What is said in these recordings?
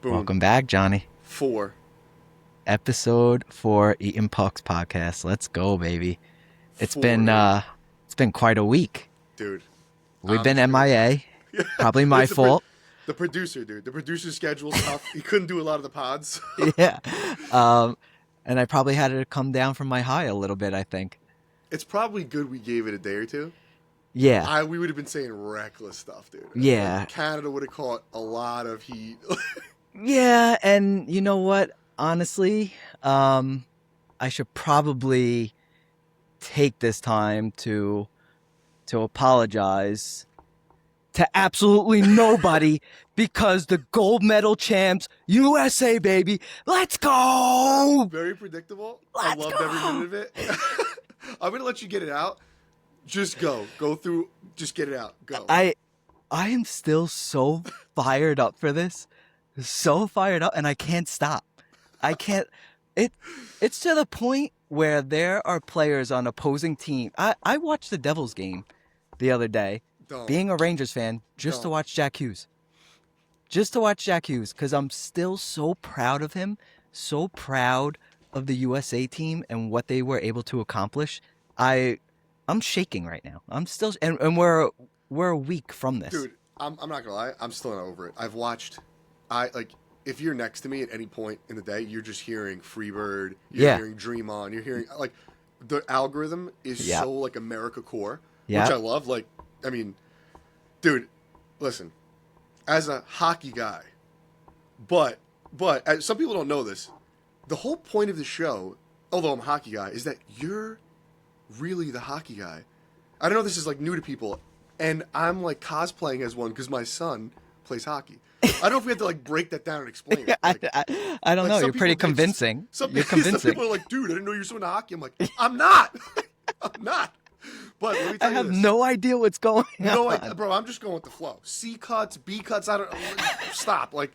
Boom. Welcome back, Johnny. 4. Episode 4 Eating Pucks podcast. Let's go, baby. It's 4, been dude. it's been quite a week. Dude. We've I'm been sure. MIA. Probably my It's fault. the producer, dude. The producer's schedule's tough. He couldn't do a lot of the pods. Yeah. Um and I probably had to come down from my high a little bit, I think. It's probably good we gave it a day or two. Yeah. We would have been saying reckless stuff, dude. Yeah. Like, Canada would have caught a lot of heat. Yeah, and you know what? Honestly, I should probably take this time to apologize to absolutely nobody because the gold medal champs, USA, baby. Let's go! Very predictable. Let's I loved go! every minute of it. I'm going to let you get it out. Just go. Go through. Just get it out. Go. I am still so fired up for this. So fired up, and I can't stop. I can't. It's to the point where there are players on opposing team. I watched the Devils game the other day, Don't. being a Rangers fan, just to Don't. watch Jack Hughes. Just to watch Jack Hughes, because I'm still so proud of him, so proud of the USA team and what they were able to accomplish. I'm shaking right now. I'm still, and we're a week from this. Dude, I'm not going to lie. I'm still not over it. I've watched. If you're next to me at any point in the day, you're just hearing Freebird, you're Yeah. hearing Dream On, you're hearing, like, the algorithm is Yeah. so, like, America core, Yeah. which I love. Like, I mean, dude, listen, as a hockey guy, but some people don't know this, the whole point of the show, although I'm a hockey guy, is that you're really the hockey guy. I don't know if this is, like, new to people, and I'm, like, cosplaying as one because my son plays hockey. I don't know if we have to like break that down and explain it. Like, I don't know. some You're pretty people- convincing. Some, You're some convincing. people are like, dude, I didn't know you were so into hockey. I'm like, I'm not. I'm not. But let me tell I you have this. no idea what's going No, on. bro, I'm just going with the flow. C cuts, B cuts. I don't stop. Like,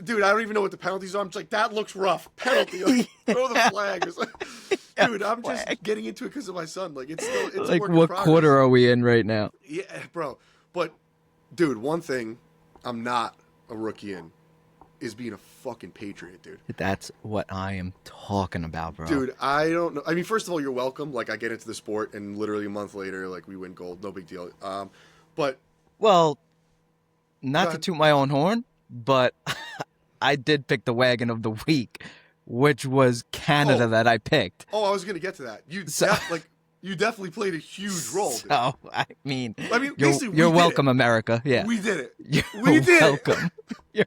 dude, I don't even know what the penalties are. I'm just like, that looks rough. Penalty. Like, throw the flag. It's like, dude, I'm just getting into it because of my son. Like, it's still it's a Like, work in what progress. quarter are we in right now? Yeah, bro. But, dude, one thing I'm not a rookie in is being a fucking patriot, dude. That's what I am talking about, bro. Dude, I don't know. I mean, first of all, you're welcome. Like, I get into the sport, and literally a month later, like, we win gold. No big deal. But Well, Go not to ahead. toot my own horn, but I did pick the wagon of the week, which was Canada Oh. that I picked. I was gonna get to that. So- You definitely played a huge role, dude. So, I mean, basically, you're we did welcome, it. America. Yeah. We did it. You're we did it. welcome. You're,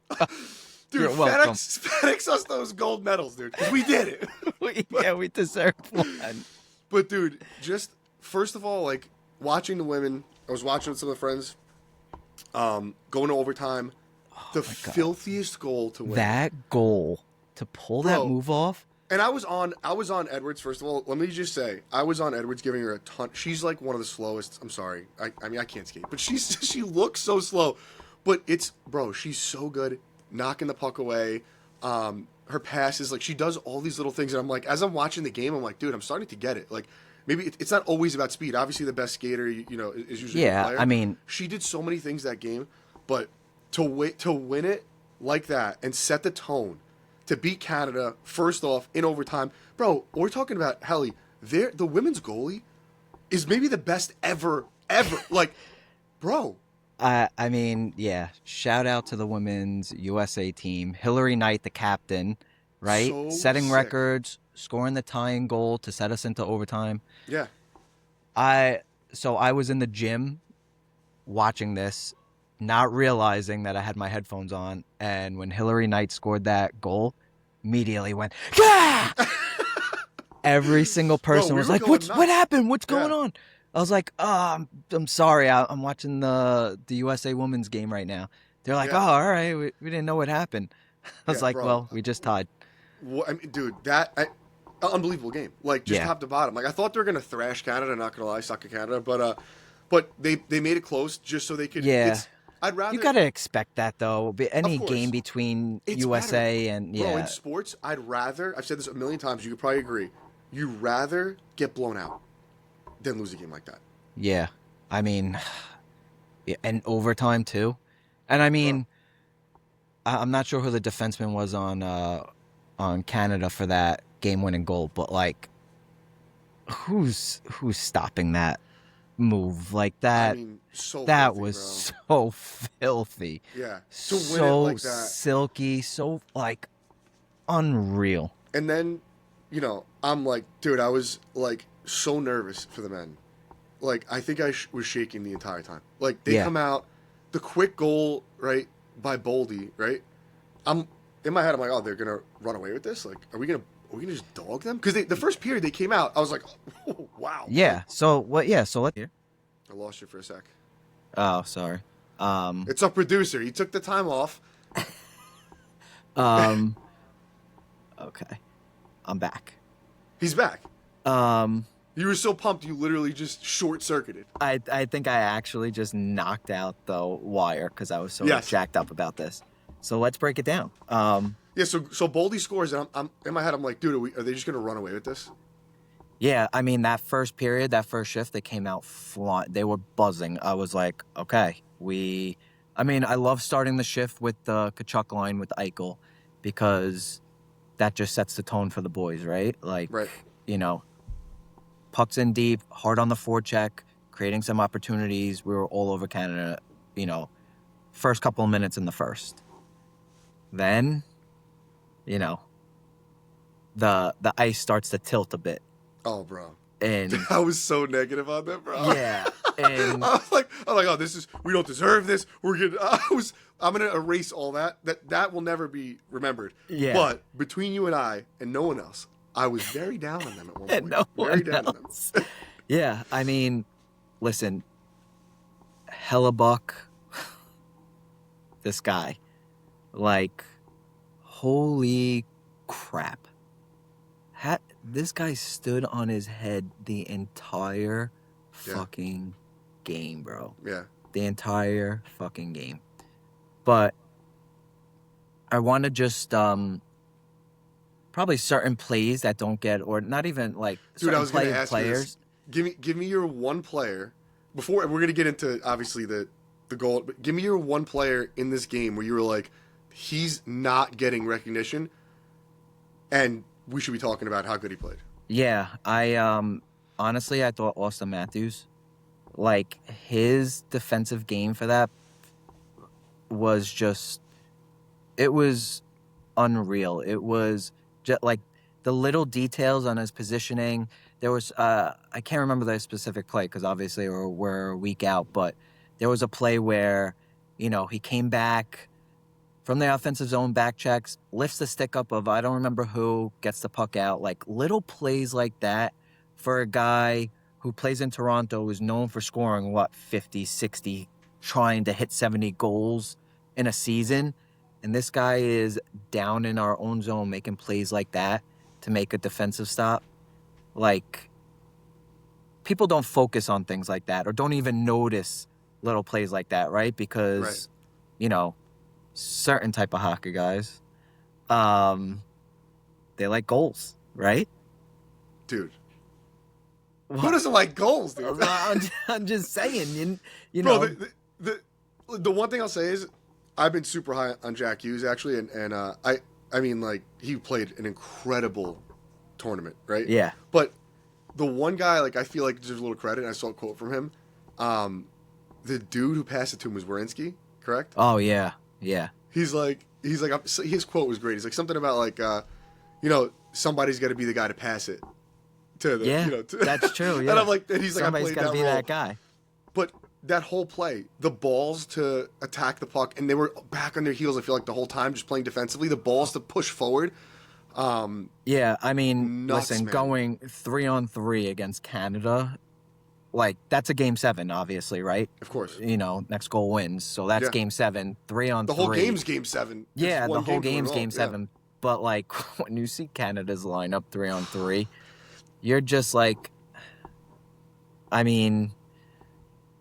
Dude, You're welcome. FedEx us those gold medals, dude. 'Cause we did it. we deserve one. But dude, just first of all, like watching the women, I was watching with some of the friends, going to overtime. The my God. filthiest goal to win. That goal to pull that Bro. move off. And I was on Edwards. First of all, let me just say, I was on Edwards, giving her a ton. She's like one of the slowest. I'm sorry. I mean, I can't skate, but she looks so slow. But bro, she's so good knocking the puck away. Her passes, like she does all these little things, and I'm like, as I'm watching the game, I'm like, dude, I'm starting to get it. Like, maybe it's not always about speed. Obviously, the best skater, you know, is usually the Yeah, player. I mean, She did so many things that game, but to win it like that and set the tone to beat Canada first off in overtime, bro. We're talking about Helly. The women's goalie is maybe the best ever. Like, bro, I mean, yeah. Shout out to the women's USA team. Hillary Knight, the captain, right? So Setting sick. records, scoring the tying goal to set us into overtime. yeah, So I was in the gym watching this, not realizing that I had my headphones on, and when Hillary Knight scored that goal, immediately went, yeah! Every single person we was were like, going what nuts. happened? What's going Yeah. on? I was like, oh, I'm sorry. I'm watching the USA women's game right now. They're like, Yeah. oh, all right. We didn't know what happened. I was Yeah, like, bro. well, we just tied. I mean, dude, unbelievable game. Like just Yeah. top to bottom. Like I thought they were gonna thrash Canada. Not gonna lie, suck at Canada, but they made it close just so they could. Yeah. I'd rather You got to expect that, though. Any course. game between It's USA and, Bro, yeah. in sports, I'd rather. I've said this a million times. You could probably agree. You rather get blown out than lose a game like that. Yeah. I mean, yeah, and overtime too. And I mean, I'm not sure who the defenseman was on Canada for that game-winning goal, but like, who's stopping that move like I that? mean, so That filthy, was bro. so filthy, Yeah, to win it so like that, silky, so like unreal. and then, I'm like, dude, I was like so nervous for the men. Like, I think I was shaking the entire time. Like, they Yeah. come out, the quick goal, right, by Boldy, right? I'm in my head. I'm like, oh, they're gonna run away with this. Like, are we gonna just dog them? Because the first period they came out, I was like, oh, wow. Yeah. So what? Yeah. So let. I lost you for a sec. Oh, sorry. It's a producer. He took the time off. Um. Okay. I'm back. He's back. Um. You were so pumped, you literally just short circuited. I think I actually just knocked out the wire because I was so Yes. jacked up about this. So let's break it down. Yeah. So Boldy scores, and I'm in my head. I'm like, dude, are they just gonna run away with this? Yeah, I mean that first period, that first shift, they came out flying. They were buzzing. I was like, okay, I mean, I love starting the shift with the Kachuk line with Eichel because that just sets the tone for the boys, right? Like, Right. Pucks in deep, hard on the forecheck, creating some opportunities. We were all over Canada, first couple of minutes in the first. Then, the ice starts to tilt a bit. Oh, bro. And I was so negative on that, bro. yeah, and I was like, oh, we don't deserve this. I'm gonna erase all that. That will never be remembered. Yeah. But between you and I and no one else, I was very down on them at one point. and no very one down on them. else. Yeah, I mean, listen, Hellebuck, this guy, like, holy crap. This guy stood on his head the entire Yeah. fucking game, bro. Yeah. The entire fucking game. But I want to just probably certain plays that don't get, or not even like Dude, certain I was gonna ask you players. this. Give me your one player before we're gonna get into obviously the goal. But give me your one player in this game where you were like, he's not getting recognition, and we should be talking about how good he played. Yeah, I honestly I thought Austin Matthews, like his defensive game for that was just, it was unreal. It was just like the little details on his positioning. There was I can't remember the specific play because obviously we're a week out, but there was a play where he came back from the offensive zone, back checks, lifts the stick up of I don't remember who, gets the puck out. Like little plays like that for a guy who plays in Toronto, is known for scoring 50, 60, trying to hit 70 goals in a season. And this guy is down in our own zone making plays like that to make a defensive stop. Like, people don't focus on things like that or don't even notice little plays like that, right? Because, certain type of hockey guys, they like goals, right? Dude, who doesn't like goals, dude? I'm just saying, Bro, the one thing I'll say is I've been super high on Jack Hughes actually, and I mean like he played an incredible tournament, right? Yeah. But the one guy like I feel like deserves a little credit. And I saw a quote from him. The dude who passed it to him was Werenski, correct? Oh yeah, yeah. He's like his quote was great. He's like something about like somebody's got to be the guy to pass it to the Yeah, that's true. Yeah. And I'm like, and he's like, Somebody's I played gotta that be role. that guy. But that whole play, the balls to attack the puck, and they were back on their heels. I feel like the whole time, just playing defensively. The balls to push forward. Yeah, I mean, Nuts, listen, man. going 3-on-3 against Canada, like that's a game 7, obviously, right? Of course, Next goal wins, so that's Yeah. game 7. 3-on-3. the whole game's game 7. It's Yeah, the one whole game to win game's it all. game Yeah. 7. But like when you see Canada's lineup 3-on-3, you're just like, I mean,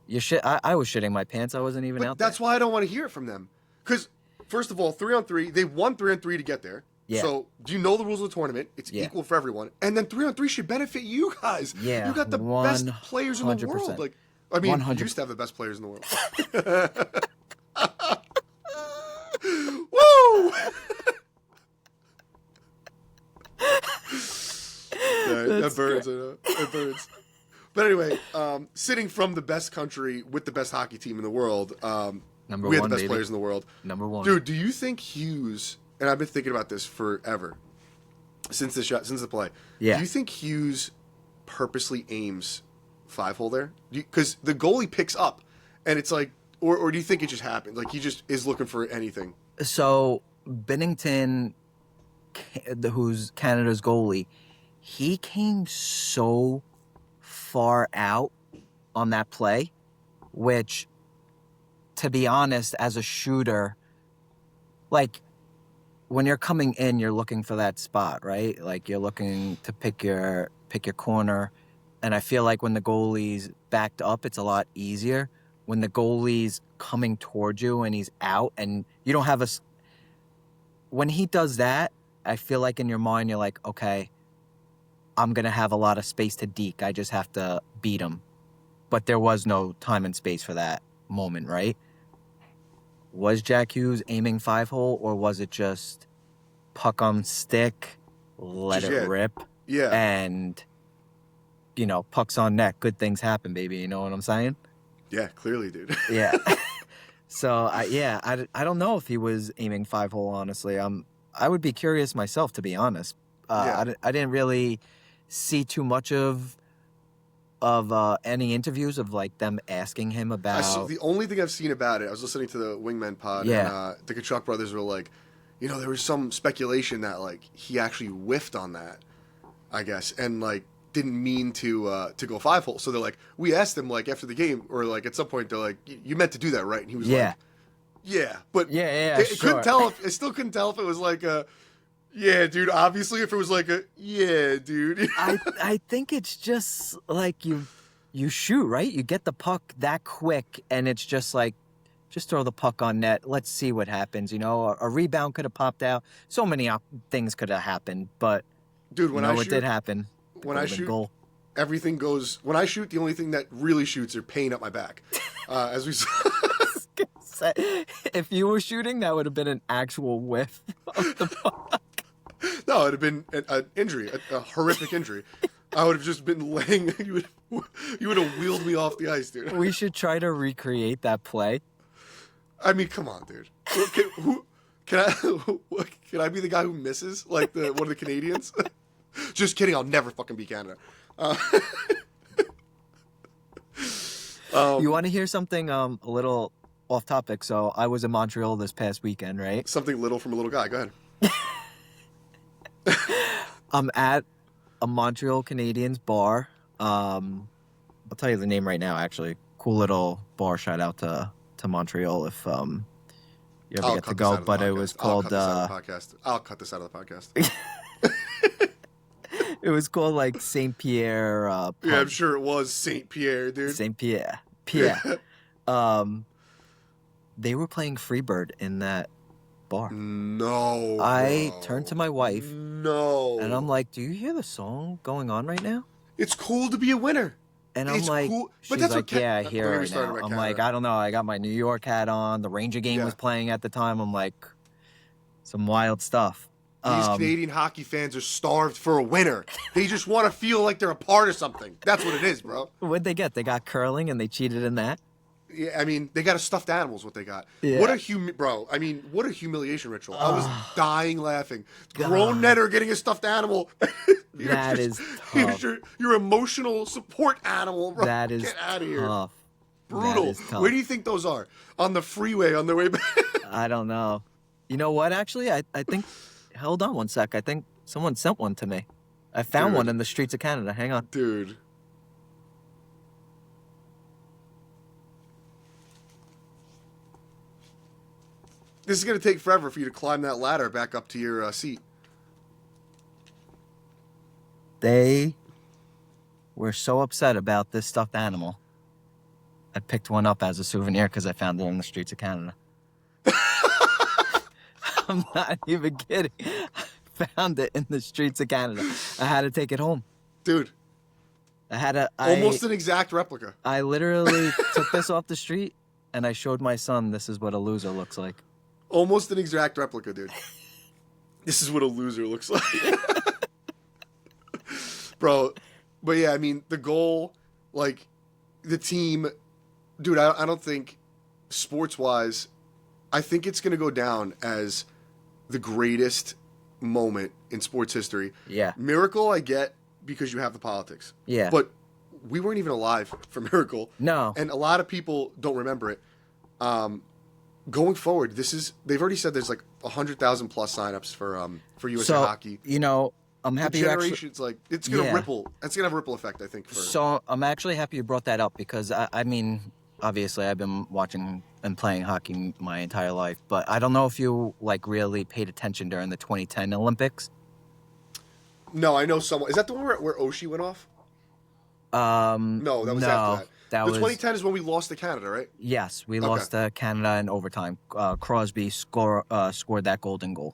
I was shitting my pants. I wasn't even But out that's there. why I don't want to hear it from them. Because first of all, 3-on-3, they won 3-on-3 to get there. Yeah. So do you know the rules of the tournament? It's Yeah. equal for everyone. And then 3-on-3 should benefit you guys. Yeah, You got the best players in the 100%. world. Like, I mean, 100%. you used to have the best players in the world. Woo! It burns. I know. It burns. But anyway, sitting from the best country with the best hockey team in the world, Number we have one, the best baby. players in the world. Number one. Dude, do you think Hughes, and I've been thinking about this forever, since the play. Yeah. Do you think Hughes purposely aims 5-hole there? Because the goalie picks up, and it's like, or do you think it just happened? Like he just is looking for anything? So Bennington, who's Canada's goalie, he came so far out on that play, which, to be honest, as a shooter, like when you're coming in, you're looking for that spot, right? Like you're looking to pick your corner, and I feel like when the goalie's backed up, it's a lot easier. When the goalie's coming towards you and he's out, and you don't have when he does that, I feel like in your mind you're like, okay, I'm gonna have a lot of space to deke. I just have to beat him. But there was no time and space for that moment, right? Was Jack Hughes aiming 5-hole, or was it just puck on stick, let Just, it yeah. rip, Yeah. and pucks on net, good things happen, baby. You know what I'm saying? Yeah, clearly, dude. Yeah. So I don't know if he was aiming 5-hole. Honestly, I would be curious myself, to be honest. Yeah. I didn't really see too much of any interviews of like them asking him about. The only thing I've seen about it, I was listening to the Wingman pod, Yeah. and the Kachuk brothers were like, there was some speculation that like he actually whiffed on that, I guess, and like didn't mean to go 5-hole. So they're like, we asked him like after the game, or like at some point they're like, you meant to do that, right? And he was like, yeah, but Yeah, sure. I still couldn't tell if it was like a, yeah, dude. Obviously, if it was like a, yeah, dude. I think it's just like you shoot, right? You get the puck that quick, and it's just like, just throw the puck on net. Let's see what happens. A rebound could have popped out. So many things could have happened, but Dude, when I it shoot, did happen. when I Golden shoot, goal. everything goes. When I shoot, the only thing that really shoots are pain up my back. As we saw. If you were shooting, that would have been an actual whiff of the puck. No, it'd have been an injury, a horrific injury. I would have just been laying. You would have wheeled me off the ice, dude. We should try to recreate that play. I mean, come on, dude. Can I be the guy who misses like one of the Canadians? Just kidding. I'll never fucking be Canada. You want to hear something a little off topic? So I was in Montreal this past weekend, right? Something little from a little guy. Go ahead. I'm at a Montreal Canadiens bar. I'll tell you the name right now, actually. Cool little bar. Shout out to Montreal if you ever get to go. But it was called... I'll cut this out of the podcast. It was called like Saint Pierre. Pub. Yeah, I'm sure it was Saint Pierre, dude. Saint Pierre. Pierre. They were playing Freebird in that bar. No. I bro. turned to my wife. No. And I'm like, do you hear the song going on right now? It's cool to be a winner. And I'm It's like, cool, but she's that's like, what yeah, I don't hear get me it right started now. about I'm Canada. like, I don't know. I got my New York hat on. The Ranger game Yeah. was playing at the time. I'm like, some wild stuff. These Canadian hockey fans are starved for a winner. They just want to feel like they're a part of something. That's what it is, bro. What'd they get? They got curling and they cheated in that? Yeah, I mean, they got a stuffed animal is what they got. Yeah. What a bro. I mean, what a humiliation ritual. I was dying laughing. God. Grown men are getting a stuffed animal. That is Here's tough. your emotional support animal, bro. That is Get out of here. tough. Brutal. That is tough. Where do you think those are? On the freeway on their way back? I don't know. You know what, actually? I think... Hold on one sec. I think someone sent one to me. I found Dude. one in the streets of Canada. Hang on. Dude. This is going to take forever for you to climb that ladder back up to your seat. They were so upset about this stuffed animal. I picked one up as a souvenir because I found it in the streets of Canada. I'm not even kidding. I found it in the streets of Canada. I had to take it home. Dude, I almost an exact replica. I literally took this off the street and I showed my son this is what a loser looks like. Almost an exact replica, dude. This is what a loser looks like. Bro, But yeah, I mean, the goal, like, the team, dude, I don't think, sports wise, I think it's going to go down as the greatest moment in sports history. Yeah. Miracle, I get because you have the politics. Yeah. But we weren't even alive for Miracle. No. And a lot of people don't remember it. Going forward, they've already said there's like 100,000 plus signups for USA Hockey. You know, I'm happy you actually. Generations, like, it's gonna Yeah. ripple. It's gonna have a ripple effect, I think. So I'm actually happy you brought that up because I mean, obviously I've been watching and playing hockey my entire life, but I don't know if you like really paid attention during the 2010 Olympics. No, I know someone. Is that the one where Oshie went off? No, that was after that. That The was 2010 is when we lost to Canada, right? yes, we lost to Canada in overtime. Crosby scored that golden goal.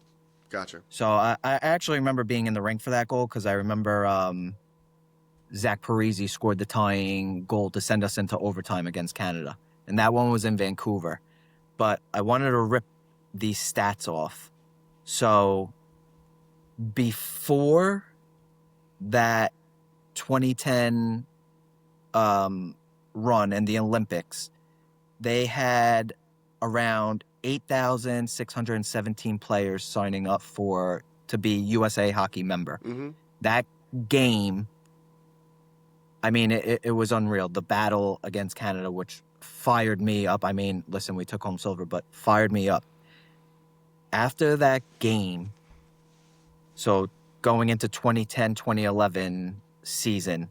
Gotcha. So I actually remember being in the rink for that goal because I remember Zach Parise scored the tying goal to send us into overtime against Canada. And that one was in Vancouver. But I wanted to rip these stats off. So before that 2010 run in the Olympics, they had around 8,617 players signing up to be USA Hockey member. Mm-hmm. That game, I mean, it was unreal. The battle against Canada, which fired me up. I mean, listen, we took home silver, but fired me up. After that game, so going into 2010-2011 season,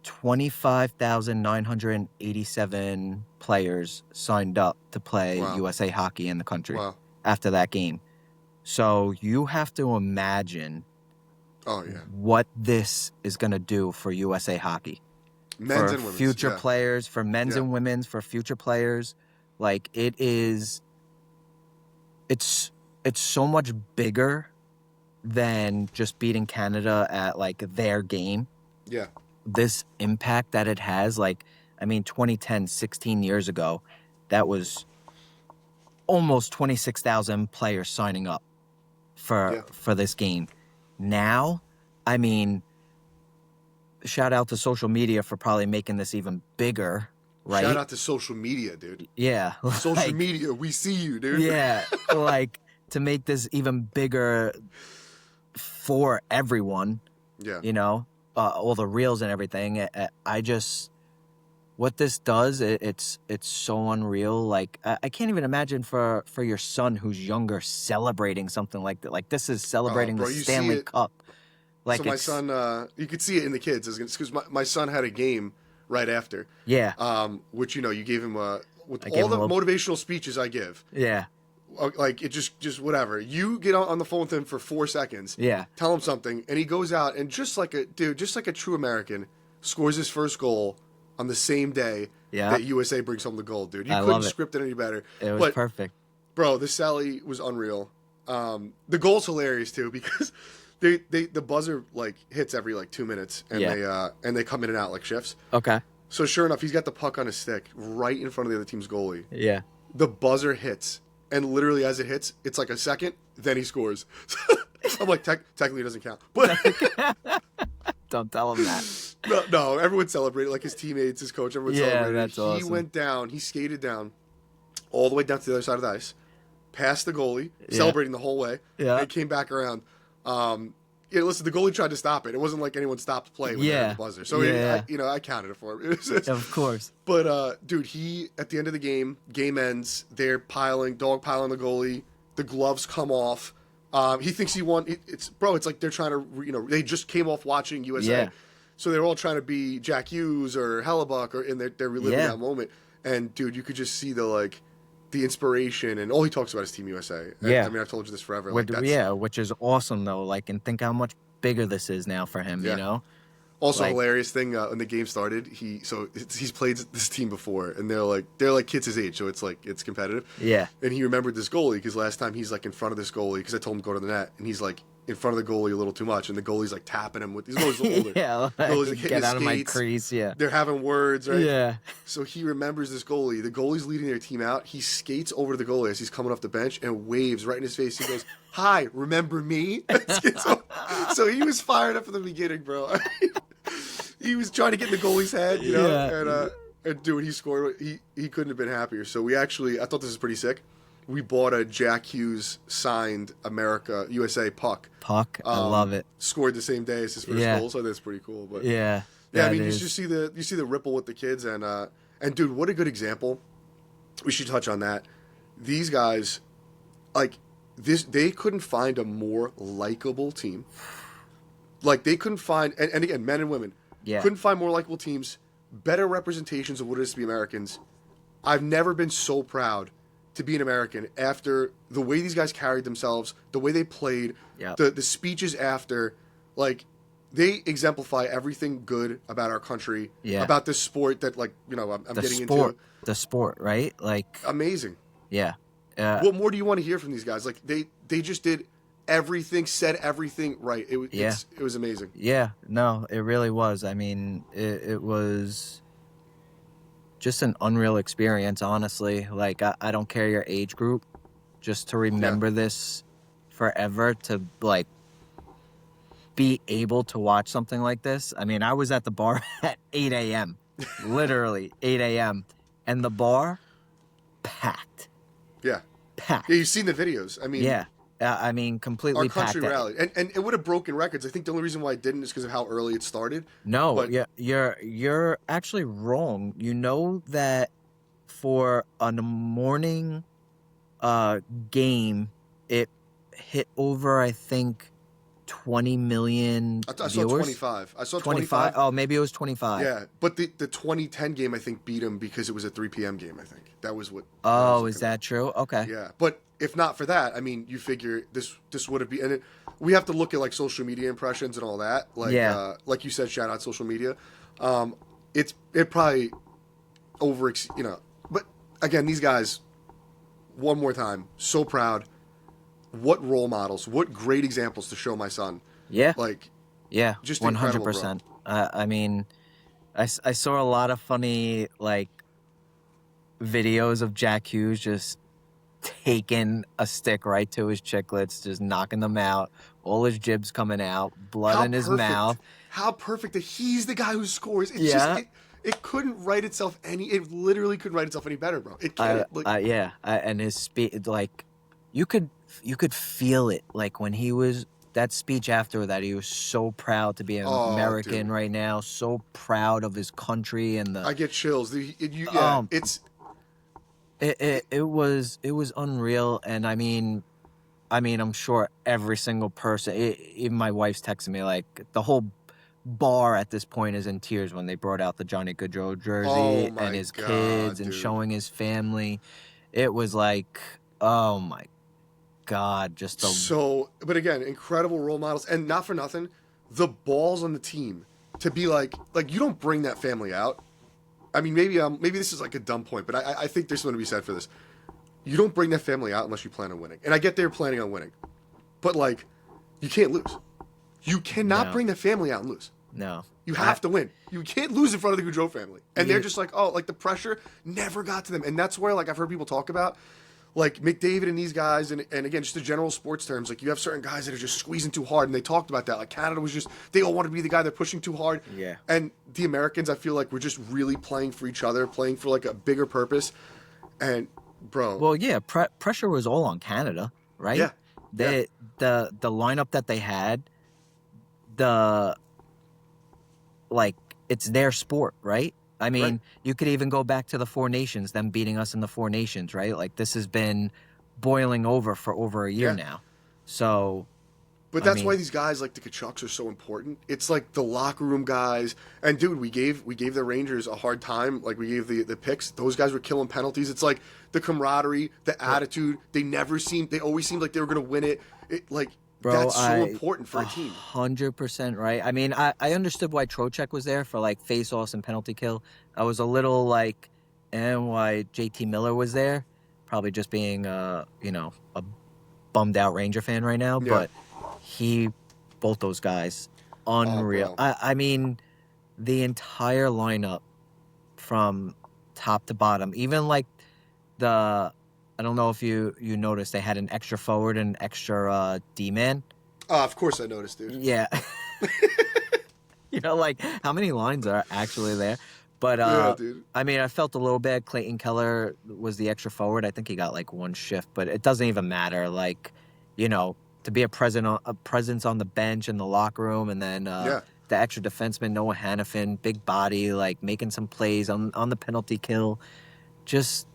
25,987 players signed up to play Wow. USA Hockey in the country Wow. after that game. So you have to imagine Oh yeah. what this is going to do for USA Hockey. Men's for and women's. future yeah. players, for men's Yeah. and women's, for future players. Like it's so much bigger than just beating Canada at like their game. Yeah. This impact that it has, like, I mean, 2010, 16 years ago, that was almost 26,000 players signing up for this game. Now, I mean, shout out to social media for probably making this even bigger, right? Shout out to social media, dude. Yeah. Social like, media, we see you, dude. Yeah. Like, to make this even bigger for everyone, Yeah. you know, all the reels and everything. What this does, it's so unreal. Like, I can't even imagine for your son who's younger celebrating something like that. Like, this is celebrating bro, the you see Stanley it. Like, so my son, you could see it in the kids, because my son had a game right after. Yeah. Which, you gave him with I all gave the him a- motivational speeches I give. Yeah. Like, it just whatever. You get on the phone with him for 4 seconds. Yeah. Tell him something, and he goes out and just like a true American, scores his first goal on the same day Yeah. that USA brings home the gold, dude. You I couldn't love it. script it any better. It was But, perfect. bro, the Sally was unreal. The goal's hilarious too because the buzzer like hits every like 2 minutes, and they come in and out like shifts. Okay. So sure enough, he's got the puck on his stick right in front of the other team's goalie. Yeah. The buzzer hits, and literally as it hits, it's like a second, then he scores. I'm like, technically it doesn't count, but Don't tell him that. no, everyone celebrated, like his teammates, his coach, everyone Yeah, celebrated. that's He awesome. went down, he skated down, all the way down to the other side of the ice, past the goalie, Yeah. celebrating the whole way, Yeah. and came back around. Listen, the goalie tried to stop it. It wasn't like anyone stopped play when they had the buzzer. So Yeah. I counted it for him. It was just- Of course. But dude, he at the end of the game ends. They're dogpiling the goalie. The gloves come off. He thinks he won. It's like they're trying to, they just came off watching USA, Yeah. so they're all trying to be Jack Hughes or Hellebuck, and they're reliving Yeah. that moment. And dude, you could just see the inspiration, and all he talks about is Team USA. Yeah. I mean, I've told you this forever. Which is awesome though. Like, and think how much bigger this is now for him. Yeah. You know. Also, Like- hilarious thing when the game started, he's played this team before, and they're like kids his age, so it's competitive. Yeah. And he remembered this goalie because last time he's like in front of this goalie because I told him to go to the net, and he's like in front of the goalie a little too much, and the goalie's like tapping him with these goalies are older. Yeah. Like, Goalies, like, hitting get his out of my skates. crease. Yeah. They're having words, right? Yeah. So he remembers this goalie. The goalie's leading their team out. He skates over to the goalie as he's coming off the bench and waves right in his face. He goes, "Hi, remember me?" So he was fired up from the beginning, bro. he was trying to get in the goalie's head, you know, Yeah. and dude, he scored. He couldn't have been happier. So we actually, I thought this was pretty sick. We bought a Jack Hughes signed USA puck. Puck, I love it. Scored the same day as his first Yeah. goal, so that's pretty cool. But Yeah. yeah, I that mean, is- you see the ripple with the kids, and dude, what a good example. We should touch on that. These guys, like this, they couldn't find a more likable team. Like they couldn't find, and again, men and women, Yeah. couldn't find more likable teams, better representations of what it is to be Americans. I've never been so proud to be an American after the way these guys carried themselves, the way they played, Yep. the speeches after, like they exemplify everything good about our country, Yeah. about this sport that, like, you know, I'm the getting sport, the sport, right? Like, into. Amazing. yeah. What more do you want to hear from these guys? Like they just did everything, said everything right. It was amazing. Yeah, no, it really was. I mean, it was just an unreal experience, honestly. Like, I don't care your age group, just to remember this forever, to, like, be able to watch something like this. I mean, I was at the bar at 8 a.m., literally 8 a.m., and the bar, packed. Yeah. Packed. Yeah, you've seen the videos. I mean, Yeah. I mean, completely our country packed. rallied, and it would have broken records. I think the only reason why it didn't is because of how early it started. No, But- you're actually wrong. You know that for a morning game, it hit over, I think, 20 million I saw viewers. 25. I saw 25. Oh, maybe it was 25. Yeah, but the 2010 game I think beat him because it was a 3 p.m. game. I think that was what. Oh, was is that true? Okay. Yeah, but if not for that, I mean, you figure this would have been, and we have to look at like social media impressions and all that. Like, Yeah. Like you said, shout out social media. It probably over, you know. But again, these guys, one more time, so proud. What role models? What great examples to show my son. Yeah. Like, Yeah. just 100%. I mean, I saw a lot of funny, like, videos of Jack Hughes just taking a stick right to his chiclets, just knocking them out, all his jibs coming out, blood in his mouth. How perfect that he's the guy who scores. It's Yeah. just, it couldn't write itself it literally couldn't write itself any better, bro. It can't. And his speech, like, you could feel it, like, when he was that speech after that, he was so proud to be an Oh, American dude. right now, so proud of his country and I get chills. Um, It's it was unreal. And I mean, I'm sure every single person, even my wife's texting me, like, the whole bar at this point is in tears when they brought out the Johnny Gaudreau jersey Oh my and his God, kids and dude. showing his family. It was like, oh my God, just the so. But again, incredible role models, and not for nothing, the balls on the team to be like you don't bring that family out. I mean, maybe this is like a dumb point, but I think there's something to be said for this. You don't bring that family out unless you plan on winning, and I get they're planning on winning, but like, you can't lose. You cannot No. bring the family out and lose. no. You have to win. You can't lose in front of the Gaudreau family. And they're Yeah. just like, oh, like the pressure never got to them. And that's where, like, I've heard people talk about, like, McDavid and these guys, and again, just the general sports terms, like, you have certain guys that are just squeezing too hard, and they talked about that. Like, Canada was just, they all want to be the guy they're pushing too hard. Yeah. And the Americans, I feel like, we're just really playing for each other, playing for, like, a bigger purpose. And, bro. Well, yeah, pressure was all on Canada, right? Yeah. The lineup that they had, like, it's their sport, right? I mean, Right. you could even go back to the Four Nations, them beating us in the Four Nations, right? Like, this has been boiling over for over a year Yeah. now. So, But I that's mean- why these guys like the Kachucks are so important. It's like the locker room guys. And dude, we gave the Rangers a hard time. Like we gave the picks. Those guys were killing penalties. It's like the camaraderie, the attitude. They always seemed like they were gonna win it. bro, That's so important for a team. 100% right. I mean, I understood why Trocheck was there for, like, face-offs and penalty kill. I was a little like, and why JT Miller was there, probably just being, a bummed out Ranger fan right now. Yeah. But both those guys, unreal. bro. I mean, the entire lineup from top to bottom, even like I don't know if you noticed, they had an extra forward and extra D-man. Of course I noticed, dude. Yeah. You know, like how many lines are actually there? But Yeah, dude. I mean, I felt a little bad. Clayton Keller was the extra forward. I think he got like one shift, but it doesn't even matter. Like, you know, to be a presence on the bench in the locker room, and then Yeah. the extra defenseman Noah Hannafin, big body, like making some plays on the penalty kill, just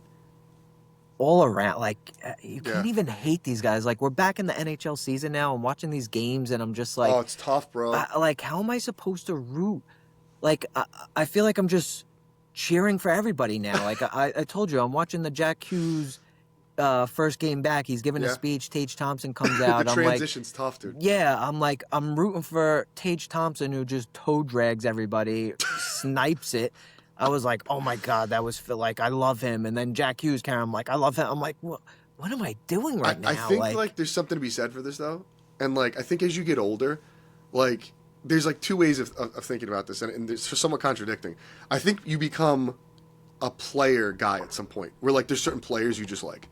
all around. Like you can't Yeah. even hate these guys. Like we're back in the NHL season now. I'm watching these games, and I'm just like, Oh, it's tough, bro. like how am I supposed to root? Like I feel like I'm just cheering for everybody now. Like I told you, I'm watching the Jack Hughes first game back. He's giving a Yeah. speech. Tage Thompson comes out. The I'm like, transition's tough, dude. yeah, I'm rooting for Tage Thompson, who just toe drags everybody, snipes it. I was like, oh my god, that was like I love him. And then Jack Hughes, Karen, I'm like, I love him. I'm like, what am I doing right now? I think like there's something to be said for this though, and like I think as you get older, like there's like two ways of thinking about this, and it's somewhat contradicting. I think you become a player guy at some point, where like there's certain players you just like.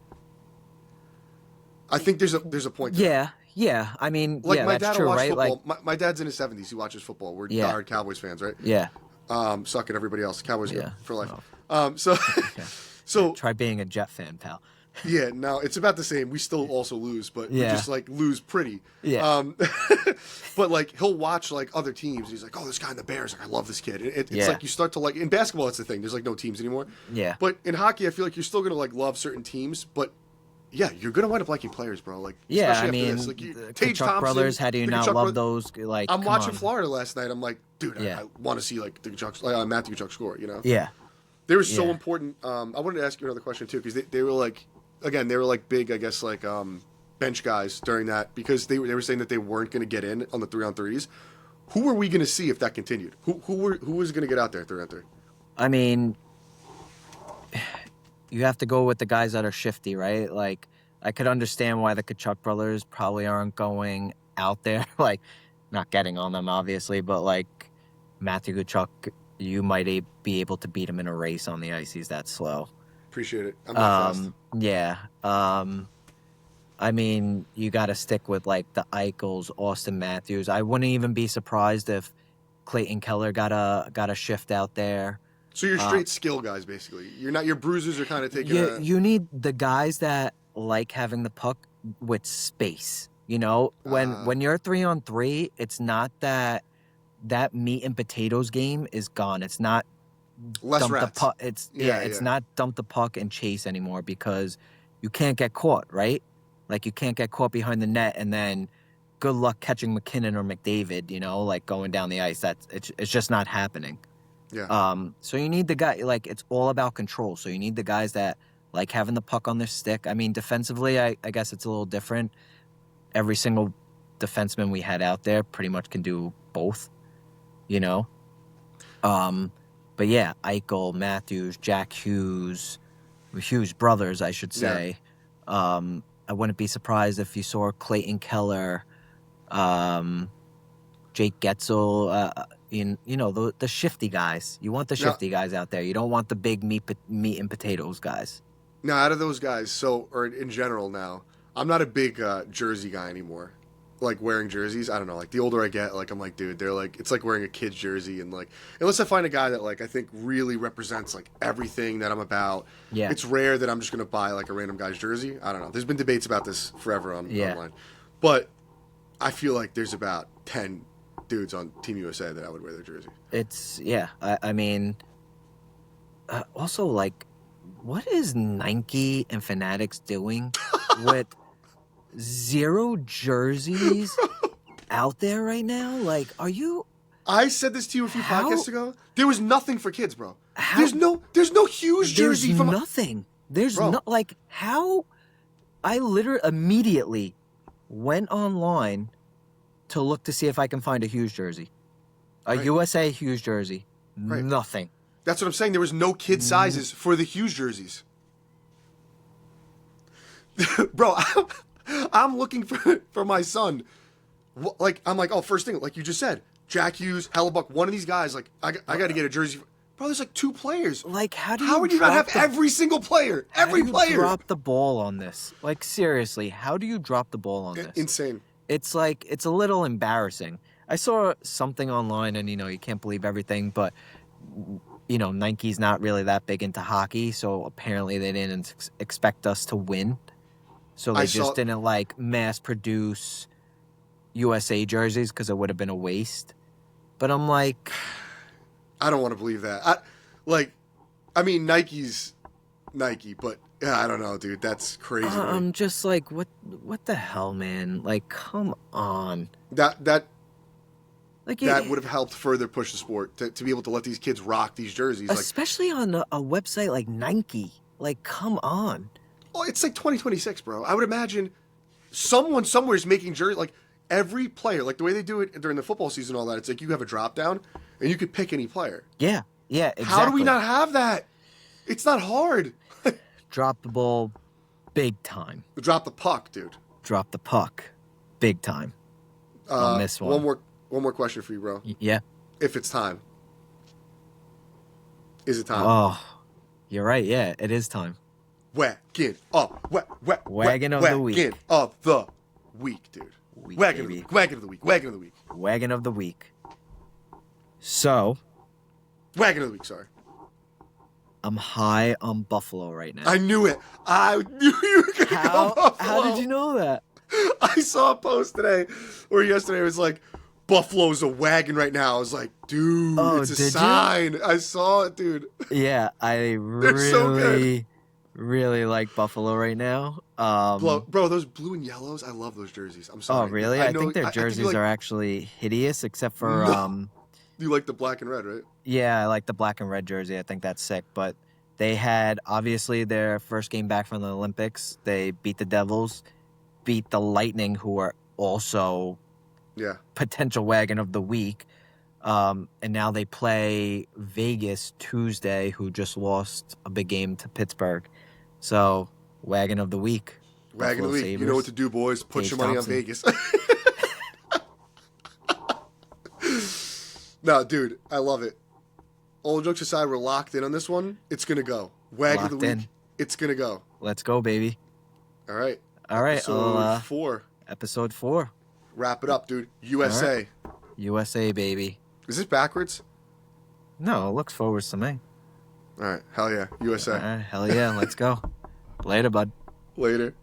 I think there's a point. To that. yeah. I mean, Like yeah, my that's dad true, will watch right? football. Like, My dad's in his 70s. He watches football. We're Yeah. diehard Cowboys fans, right? yeah. Suck at everybody else. Cowboys Yeah. for life. Oh. So, so Try being a Jet fan, pal. yeah, no, it's about the same. We still also lose, but we Yeah. just like lose pretty. Yeah. But like he'll watch like other teams. He's like, oh, this guy in the Bears, like I love this kid. It's Yeah. like you start to like in basketball. That's the thing. There's like no teams anymore. Yeah. But in hockey, I feel like you're still gonna like love certain teams, but. Yeah, you're gonna wind up liking players, bro. Like, Yeah, especially I after mean, this. Like, the Tage Kachuk Thompson, brothers. How do you the not Kachuk love bro- those? Like, I'm come watching on. Florida last night. I'm like, dude, Yeah. I want to see like the Kachuk, Matthew Kachuk score. You know? Yeah. They were so Yeah. important. I wanted to ask you another question too, because they were like, again, they were like big, I guess, like bench guys during that, because they were saying that they weren't going to get in on the 3-on-3s. Who were we going to see if that continued? Who was going to get out there 3-on-3? I mean, you have to go with the guys that are shifty, right? Like, I could understand why the Kachuk brothers probably aren't going out there, like, not getting on them, obviously, but like Matthew Kachuk, you might be able to beat him in a race on the ice. He's that slow. Appreciate it. I'm not fast. Yeah. I mean, you got to stick with like the Eichels, Austin Matthews. I wouldn't even be surprised if Clayton Keller got a shift out there. So you're straight skill guys, basically. You're not. Your bruisers are kind of taking. You need the guys that like having the puck with space. You know, when you're 3-on-3, it's not that meat and potatoes game is gone. It's not Less dump rats. the puck. It's Yeah. not dump the puck and chase anymore, because you can't get caught, right? Like you can't get caught behind the net and then good luck catching McKinnon or McDavid, you know, like going down the ice. It's just not happening. Yeah. So you need the guy, like it's all about control. So you need the guys that like having the puck on their stick. I mean, defensively, I guess it's a little different. Every single defenseman we had out there pretty much can do both, you know? But yeah, Eichel, Matthews, Jack Hughes brothers, I should say. I wouldn't be surprised if you saw Clayton Keller, Jake Getzel, you know, the shifty guys. You want the shifty guys out there. You don't want the big meat and potatoes guys. Now, out of those guys, or in general now, I'm not a big jersey guy anymore. Like wearing jerseys, I don't know. Like the older I get, like I'm like, dude, they're like, it's like wearing a kid's jersey, and like, unless I find a guy that like I think really represents like everything that I'm about, Yeah. it's rare that I'm just gonna buy like a random guy's jersey. I don't know. There's been debates about this forever Yeah. online, but I feel like there's about 10 dudes on Team USA that I would wear their jersey. It's I mean, also like, what is Nike and Fanatics doing with 0 jerseys out there right now? Like, are you? I said this to you a few How- podcasts ago. There was nothing for kids, bro. How- There's no huge jersey There's from. nothing. There's Bro. no like how. I literally immediately went online to look to see if I can find a Hughes jersey, a Right. USA Hughes jersey. Right. Nothing. That's what I'm saying. There was no kid sizes for the Hughes jerseys. Bro, I'm looking for my son. Like, I'm like, oh, first thing, like you just said, Jack Hughes, Hellebuck, one of these guys, like, I got to get a jersey. Bro, there's like 2 players. Like, how Would you not have drop the- every single player? how Every do you player. drop the ball on this? Like, seriously, how do you drop the ball on this? Insane. It's like, it's a little embarrassing. I saw something online, and you can't believe everything, but Nike's not really that big into hockey, so apparently they didn't expect us to win. So they just didn't mass produce USA jerseys because it would have been a waste. But I'm like, I don't want to believe that. Nike's Nike, but I don't know, dude. That's crazy. I'm just like, what the hell, man? Like, come on. That would have helped further push the sport to be able to let these kids rock these jerseys, especially on a website like Nike. Like, come on. Oh, it's like 2026, bro. I would imagine someone somewhere is making jerseys. Like every player, like the way they do it during the football season, and all that. It's like you have a drop down, and you could pick any player. Yeah, exactly. How do we not have that? It's not hard. Drop the ball, big time. Drop the puck, dude. Drop the puck, big time. On this one. One more question for you, bro. Yeah. If it's time, is it time? Oh, you're right. Yeah, it is time. Wagon up, wagon of the week. Wagon of the week, dude. Wagon of the week. Wagon of the week. Wagon of the week. Wagon of the week. So. Wagon of the week. Sorry. I'm high on Buffalo right now. I knew it. I knew you were gonna go Buffalo. How did you know that? I saw a post today or yesterday. It was like, Buffalo's a wagon right now. I was like, dude, it's a sign. I saw it, dude. Yeah, I really, really like Buffalo right now. Bro, those blue and yellows, I love those jerseys. I'm sorry. Oh, really? I think their jerseys are actually hideous, except for... No. You like the black and red, right? Yeah, I like the black and red jersey. I think that's sick. But they had, obviously, their first game back from the Olympics. They beat the Devils, beat the Lightning, who are also... Yeah. Potential wagon of the week. And now they play Vegas Tuesday, who just lost a big game to Pittsburgh. So, wagon of the week. Wagon of the week. Sabres. You know what to do, boys. Put Tage your money Thompson. on Vegas. No, dude, I love it. All jokes aside, we're locked in on this one. It's going to go. Wagon of the week. It's going to go. Let's go, baby. All right. Episode 4. Episode 4. Wrap it up, dude. USA. Right. USA, baby. Is this backwards? No, it looks forwards to me. All right. Hell yeah. USA. All right, hell yeah. Let's go. Later, bud. Later.